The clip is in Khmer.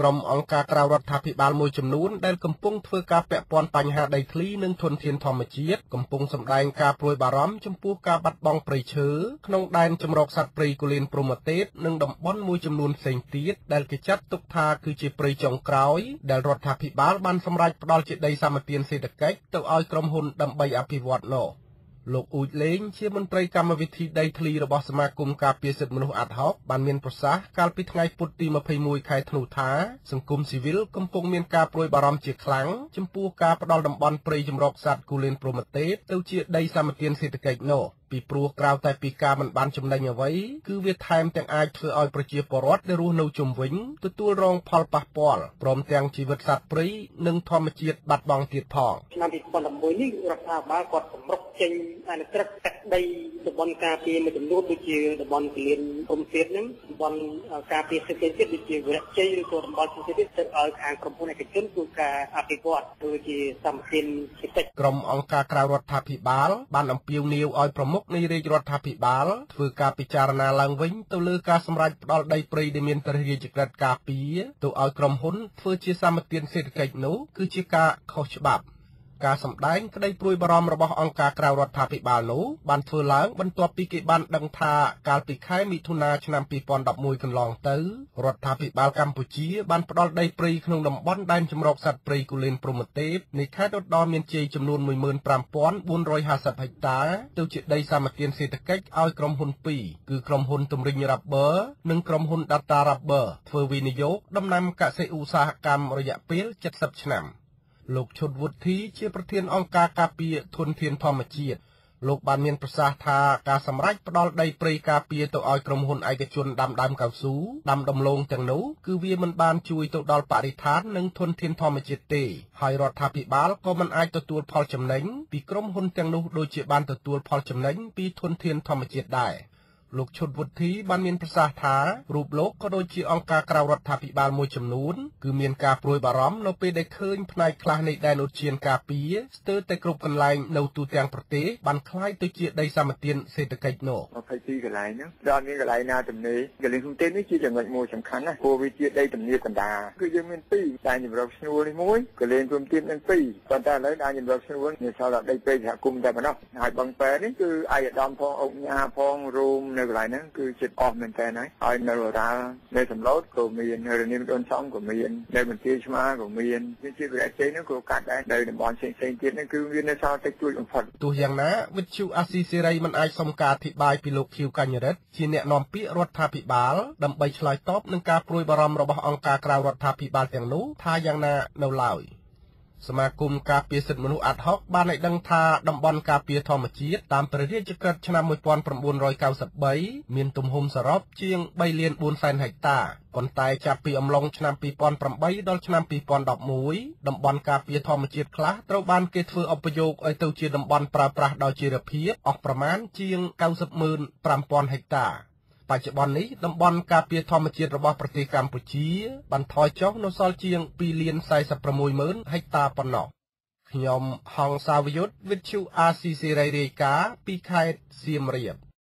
ក្រុមអង្គការក្រៅរដ្ឋាភិបាលមួយចំនួនដែលកំពុងធ្វើការពាក់ព័ន្ធបញ្ហាដីធ្លីនិងធនធានធម្មជាតិកំពុងសម្ដែងការព្រួយបារម្ភចំពោះការបាត់បង់ព្រៃឈើក្នុងដែនជម្រកសត្វព្រៃគូលែនព្រហ្មទេពនិងតំបន់មួយចំនួនផ្សេងទៀតដែលគេចាត់ទុកថាគឺជាព្រៃចុងក្រោយដែលរដ្ឋាភិបាលបានសម្រេចផ្ដល់ជាដីសម្បត្តិសេដ្ឋកិច្ចទៅឲ្យក្រុមហ៊ុនដើម្បីអភិវឌ្ឍនោះលោកអ៊ូចលេងជាមន្ត្រីកម្មវិធីដីធ្លីរបស់សមាគមការពារសិទ្ធិមនុស្សអាត់ហុកបានមានប្រសាសន៍កាលពីថ្ងៃពុធទី21ខែធ្នូថាសង្គមស៊ីវិលកំពុងមានការព្រួយបារម្ភជាខ្លាំងចំពោះការផ្ដល់តំបន់ព្រៃចម្រុកសត្វគូលែនព្រហ្មទេពទៅជាដីសម្បត្តិសេដ្ឋកិច្ចនោះពីព្រោះក្រៅតែពីការមិនបានចំណេញអ្វីគឺវាថែមទាំងអាចធ្វើឲ្យប្រជាពលរដ្ឋដែលរស់នៅជុំវិញទទួលរងផលប៉ះពាល់ព្រមទាំងជីវិតសត្វព្រៃនិងធម្មជាតិបាត់បង់ទៀតផងឆ្នាំ2011នេះរដ្ឋាភិបាលគាត់សម្រុកចេញអនុក្រឹត្យកាត់ដីតំបន់ការពារមួយចំនួនដូចជាតំបន់គលានព្រំទៀតហ្នឹងតំបន់ការពារសេដ្ឋកិច្ចដូចជាវិរៈជ័យឬក៏តំបន់សេដ្ឋកិច្ចទៅឲ្យខាងក្រុមហ៊ុនឯកជនធ្វើការអភិវឌ្ឍធ្វើជាសម្បត្តិសេដ្ឋកិច្ចក្រុមអង្គការក្រៅរដ្ឋាភិបាលបានអំពាវនាវឲ្យប្រមុខនៃរាជរដ្ឋាភិបាលធ្វើការពិចារណាឡើងវិញទៅលើការសម្រេចផ្ដល់ដីព្រៃដែលមានព្រះរាជក្រឹត្យការពារទៅឲ្យក្រុមហ៊ុនធ្វើជាសម្បត្តិសេដ្ឋកិច្ចនោះគឺជាការខុសច្បាប់ការសម្ដែងក្តីព្រួយបារម្ភរបស់អង្គការក្រៅរដ្ឋាភិបាលនោះបានធ្វើឡើងបន្ទាប់ពីគេបានដឹងថាកាលពីខែមិថុនាឆ្នាំ2011កន្លងទៅរដ្ឋាភិបាលកម្ពុជាបានផ្ដល់ដីព្រៃក្នុងតំបន់ដែនជម្រកសត្វព្រៃគូលែនព្រហ្មទេពនៃខេត្តឧត្តរមានជ័យចំនួន 15,450 ហិកតាទៅជាដីសម្បត្តិសេដ្ឋកិច្ចឲ្យក្រុមហ៊ុន2គឺក្រុមហ៊ុនទំរិញរ៉ាប៊័រនិងក្រុមហ៊ុន Data Rubber ធ្វើវិនិយោគដំណាំកសិឧស្សាហកម្មរយៈពេល70ឆ្នាំលោកឈុតវុទ្ធីជាប្រធានអង្គការការពារធនធានធម្មជាតិលោកបានមានប្រសាសន៍ថាការសម្រេចផ្ដល់ដីព្រៃការពារទៅឲ្យក្រុមហ៊ុនឯកជនដាំដើមកៅស៊ូដាំដំឡូងទាំងនោះគឺវាមិនបានជួយទៅដល់បរិស្ថាននិងធនធានធម្មជាតិទេហើយរដ្ឋាភិបាលក៏មិនអាចទទួលផលចំណេញពីក្រុមហ៊ុនទាំងនោះដូចជាបានទទួលផលចំណេញពីធនធានធម្មជាតិដែរលោកឈុតវុទ្ធីបានមានប្រសាសន៍ថារូបលោកក៏ដូចជាអង្គការក្រៅរដ្ឋាភិបាលមួយចំនួនគឺមានការព្រួយបារម្ភនៅពេលដែលឃើញផ្នែកខ្លះនៃដែនឧទ្យានការពារស្ទើរតែគ្រប់កន្លែងនៅទូទាំងប្រទេសបានក្លាយទៅជាដីសម្បត្តិសេដ្ឋកិច្ចនោះ22កន្លែងហ្នឹងដល់មានកន្លែងណាទំនេរកន្លែងហ៊ុនទេនេះជាចំណុចមួយសំខាន់ណាស់ព្រោះវាជាដីទំនាបកណ្ដាលគឺយើងមាន2ដែនជម្រកឈ្នួលនេះមួយកន្លែងព្រំទៀបនឹង2ប៉ុន្តែឥឡូវដែនជម្រកឈ្នួលមានសល់តែដីព្រៃសហគមន៍តែប៉ុណ្ណោះហើយបឹងពែនេះគឺឯកឧត្តមផងអុកញ៉ាផងរោមនៅកន្លែងហ្នឹងគឺជិតអស់មែនតើហើយនៅរ៉ាល់នៅសំឡូតក៏មាននៅរនាមដូនសំក៏មាននៅមន្ទីរឆ្មាក៏មានជាវិរៈជ័យហ្នឹងក៏កាត់ដែរនៅតំបន់ផ្សេងៗទៀតហ្នឹងគឺវានៅសល់តិចតួចបំផុតទោះយ៉ាងណាវិទ្យុអាស៊ីសេរីមិនអាចសុំការអធិប្បាយពីលោកខៀវកញ្ញរិទ្ធជាអ្នកនាំពាក្យរដ្ឋាភិបាលដើម្បីឆ្លើយតបនឹងការព្រួយបារម្ភរបស់អង្គការក្រៅរដ្ឋាភិបាលទាំងនោះថាយ៉ាងណានៅឡើយសមាគមការពារសិទ្ធិមនុស្សអាត់ហុកបានឲ្យដឹងថាតំបន់ការពារធម្មជាតិតាមព្រះរាជក្រឹត្យឆ្នាំ1993មានទំហំសរុបជាង 3 លាន 4 សែនហិកតាប៉ុន្តែចាប់ពីអំឡុងឆ្នាំ2008ដល់ឆ្នាំ2011តំបន់ការពារធម្មជាតិខ្លះត្រូវបានគេធ្វើឧបយោគឲ្យទៅជាតំបន់ប្រើប្រាស់ដោយជីវភាពអស់ប្រមាណជាង 905,000 ហិកតាបច្ចុប្បន្ននេះតំបន់ការពារធម្មជាតិរបស់ប្រទេសកម្ពុជាបានថយចុះនៅសល់ជាង 2,46,000 ហិកតាប៉ុណ្ណោះខ្ញុំហងសាវយុទ្ធវិទ្យុអាស៊ីសេរីរាយការណ៍ពីខេត្តសៀមរាប